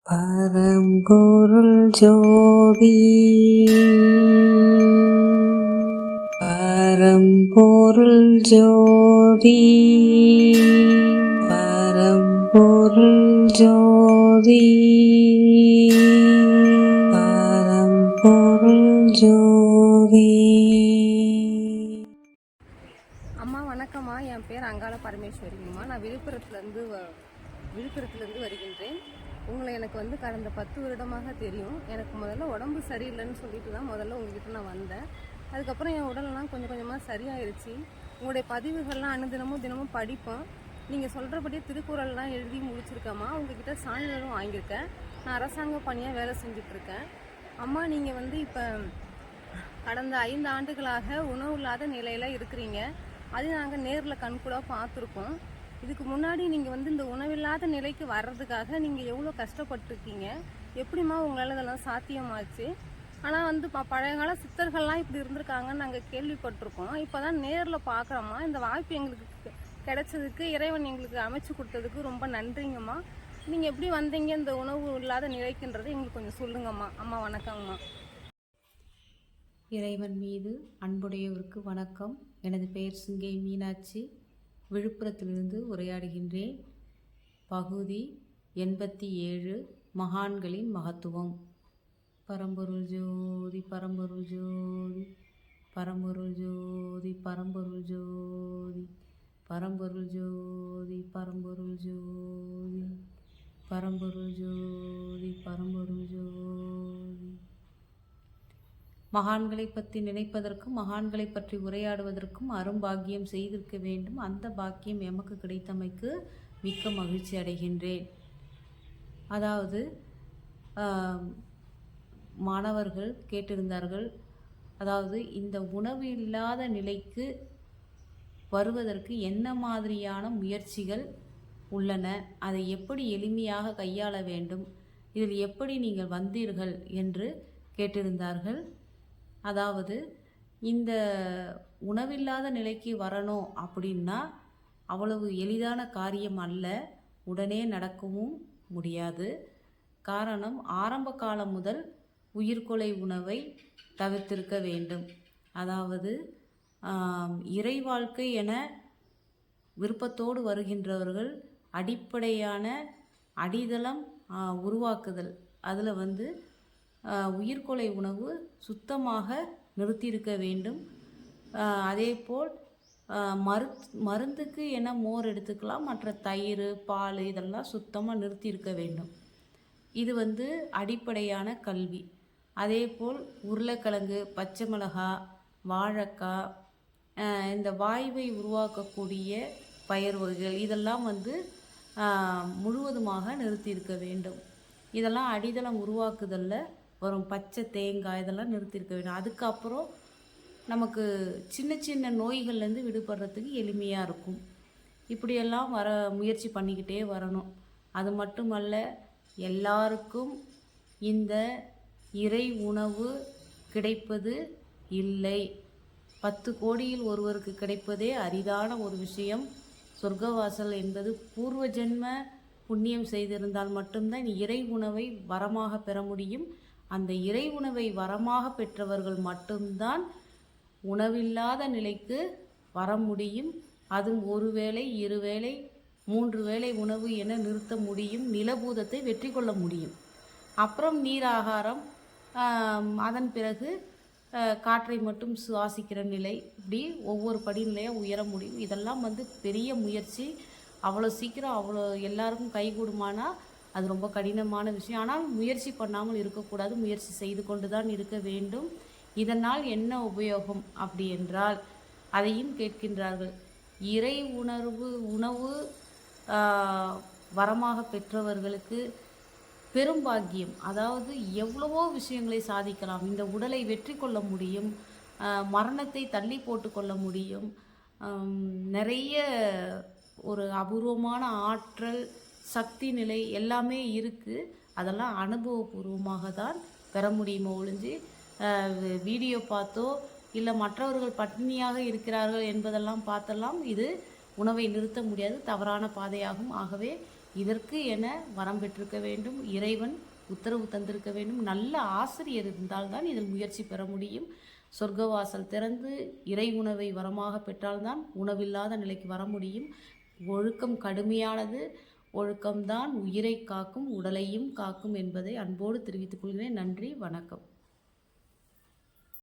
பரம்பொருள் ஜோதி பரம்பொருள் ஜோதி பரம்பொருள் ஜோதி பரம்பொருள் ஜோதி. அம்மா வணக்கம்மா. என் பேர் அங்காள பரமேஸ்வரிங்கம்மா. நான் விழுப்புரத்துலேருந்து வருகின்றேன். உங்களை எனக்கு கடந்த 10 வருடமாக தெரியும். எனக்கு முதல்ல உடம்பு சரியில்லைன்னு சொல்லிட்டு தான் முதல்ல உங்ககிட்ட நான் வந்தேன். அதுக்கப்புறம் என் உடலெல்லாம் கொஞ்சம் கொஞ்சமாக சரியாயிருச்சு. உங்களுடைய பதிவுகள்லாம் தினமும் படிப்போம். நீங்கள் சொல்கிறபடியே திருக்குறள்லாம் எழுதி முடிச்சிருக்கேம்மா. உங்ககிட்ட சான்றிதழும் வாங்கியிருக்கேன். நான் அரசாங்க பணியாக வேலை செஞ்சிட்ருக்கேன். அம்மா நீங்கள் இப்போ கடந்த 5 ஆண்டுகளாக உணவு இல்லாத நிலையில் இருக்கிறீங்க. அது நாங்கள் நேரில் கண்கூடாக பார்த்துருக்கோம். இதுக்கு முன்னாடி நீங்கள் இந்த உணவில்லாத நிலைக்கு வர்றதுக்காக நீங்கள் எவ்வளோ கஷ்டப்பட்டுருக்கீங்க, எப்படிம்மா உங்களால் இதெல்லாம் சாத்தியமாச்சு? ஆனால் பழைய கால சித்தர்கள்லாம் இப்படி இருந்திருக்காங்கன்னு நாங்கள் கேள்விப்பட்டிருக்கோம். இப்போ தான் நேரில் பார்க்குறோம்மா. இந்த வாய்ப்பு எங்களுக்கு கிடைச்சதுக்கு இறைவன் எங்களுக்கு அமைச்சு கொடுத்ததுக்கு ரொம்ப நன்றிங்கம்மா. நீங்கள் எப்படி வந்தீங்க இந்த உணவு இல்லாத நிலைக்குன்றது எங்களுக்கு கொஞ்சம் சொல்லுங்கம்மா. அம்மா வணக்கங்கம்மா. இறைவன் மீது அன்புடையவருக்கு வணக்கம். எனது பெயர் சிங்கை மீனாட்சி. விழுப்புரத்திலிருந்து உரையாடுகின்றேன். பகுதி 87 மகான்களின் மகத்துவம். பரம்பொருள் ஜோதி பரம்பொருள் ஜோதி பரம்பொருள் ஜோதி பரம்பொருள் ஜோதி பரம்பொருள் ஜோதி பரம்பொருள் ஜோதி பரம்பொருள் ஜோதி பரம்பொருள் ஜோதி. மகான்களை பற்றி நினைப்பதற்கும் மகான்களை பற்றி உரையாடுவதற்கும் அரும்பாக்கியம் செய்திருக்க வேண்டும். அந்த பாக்கியம் எமக்கு கிடைத்தமைக்கு மிக்க மகிழ்ச்சி அடைகின்றேன். அதாவது மாணவர்கள் கேட்டிருந்தார்கள், அதாவது இந்த உணவு இல்லாத நிலைக்கு வருவதற்கு என்ன மாதிரியான முயற்சிகள் உள்ளன, அதை எப்படி எளிமையாக கையாள வேண்டும், இதில் எப்படி நீங்கள் வந்தீர்கள் என்று கேட்டிருந்தார்கள். அதாவது இந்த உணவில்லாத நிலைக்கு வரணும் அப்படின்னா அவ்வளவு எளிதான காரியம் அல்ல, உடனே நடக்கவும் முடியாது. காரணம், ஆரம்ப காலம் முதல் உயிர்கொலை உணவை தவிர்த்திருக்க வேண்டும். அதாவது இறை வாழ்க்கை என விருப்பத்தோடு வருகின்றவர்கள் அடிப்படையான அடித்தளம் உருவாக்குதல், அதில் உயிர்கொலை உணவு சுத்தமாக நிறுத்தியிருக்க வேண்டும். அதேபோல் மருந்துக்கு என மோர் எடுத்துக்கலாம், மற்ற தயிர் பால் இதெல்லாம் சுத்தமாக நிறுத்தியிருக்க வேண்டும். இது அடிப்படையான கல்வி. அதேபோல் உருளைக்கிழங்கு, பச்சை மிளகாய், வாழைக்காய், இந்த வாயுவை உருவாக்கக்கூடிய பயிர் வகைகள் இதெல்லாம் முழுவதுமாக நிறுத்தியிருக்க வேண்டும். இதெல்லாம் அடித்தளம் உருவாக்குதலில் வரும். பச்சை தேங்காய் இதெல்லாம் நிறுத்தியிருக்க வேண்டும். அதுக்கப்புறம் நமக்கு சின்ன சின்ன நோய்கள்லேருந்து விடுபடுறதுக்கு எளிமையாக இருக்கும். இப்படியெல்லாம் முயற்சி பண்ணிக்கிட்டே வரணும். அது மட்டுமல்ல, எல்லாருக்கும் இந்த இறை உணவு கிடைப்பது இல்லை. 10 கோடியில் ஒருவருக்கு கிடைப்பதே அரிதான ஒரு விஷயம். சொர்க்கவாசல் என்பது பூர்வ ஜென்ம புண்ணியம் செய்திருந்தால் மட்டும்தான் இறை உணவை வரமாக பெற முடியும். அந்த இறை உணவை வரமாக பெற்றவர்கள் மட்டும்தான் உணவில்லாத நிலைக்கு வர முடியும். அதுவும் 1 வேளை 2 வேளை 3 வேளை உணவு என நிறுத்த முடியும். நிலபூதத்தை வெற்றி கொள்ள முடியும். அப்புறம் நீராகாரம், அதன் பிறகு காற்றை மட்டும் சுவாசிக்கிற நிலை, இப்படி ஒவ்வொரு படிநிலையாக உயர முடியும். இதெல்லாம் பெரிய முயற்சி. அவ்வளோ சீக்கிரம் அவ்வளோ எல்லாருக்கும் கைகூடுமானா அது ரொம்ப கடினமான விஷயம். ஆனால் முயற்சி பண்ணாமல் இருக்கக்கூடாது, முயற்சி செய்து கொண்டு தான் இருக்க வேண்டும். இதனால் என்ன உபயோகம் அப்படி என்றால் அதையும் கேட்கின்றார்கள். இறை உணவு வரமாக பெற்றவர்களுக்கு பெரும்பாக்கியம். அதாவது எவ்வளவோ விஷயங்களை சாதிக்கலாம். இந்த உடலை வெற்றி கொள்ள முடியும், மரணத்தை தள்ளி போட்டு கொள்ள முடியும். நிறைய ஒரு அபூர்வமான ஆற்றல், சக்தி நிலை எல்லாமே இருக்குது. அதெல்லாம் அனுபவபூர்வமாக தான் பெற முடியுமோ ஒழிஞ்சு வீடியோ பார்த்தோ இல்லை மற்றவர்கள் பட்டினியாக இருக்கிறார்கள் என்பதெல்லாம் பார்த்தெல்லாம் இது உணவை நிறுத்த முடியாது, தவறான பாதையாகும். ஆகவே இதற்கு என வரம் பெற்றிருக்க வேண்டும், இறைவன் உத்தரவு தந்திருக்க வேண்டும், நல்ல ஆசிரியர் இருந்தால்தான் இதில் முயற்சி பெற முடியும். சொர்க்கவாசல் திறந்து இறை உணவை வரமாக பெற்றால்தான் உணவில்லாத நிலைக்கு வர முடியும். ஒழுக்கம் கடுமையானது. ஒழுக்கம்தான் உயிரை காக்கும், உடலையும் காக்கும் என்பதை அன்போடு தெரிவித்துக் கொள்கிறேன். நன்றி, வணக்கம்.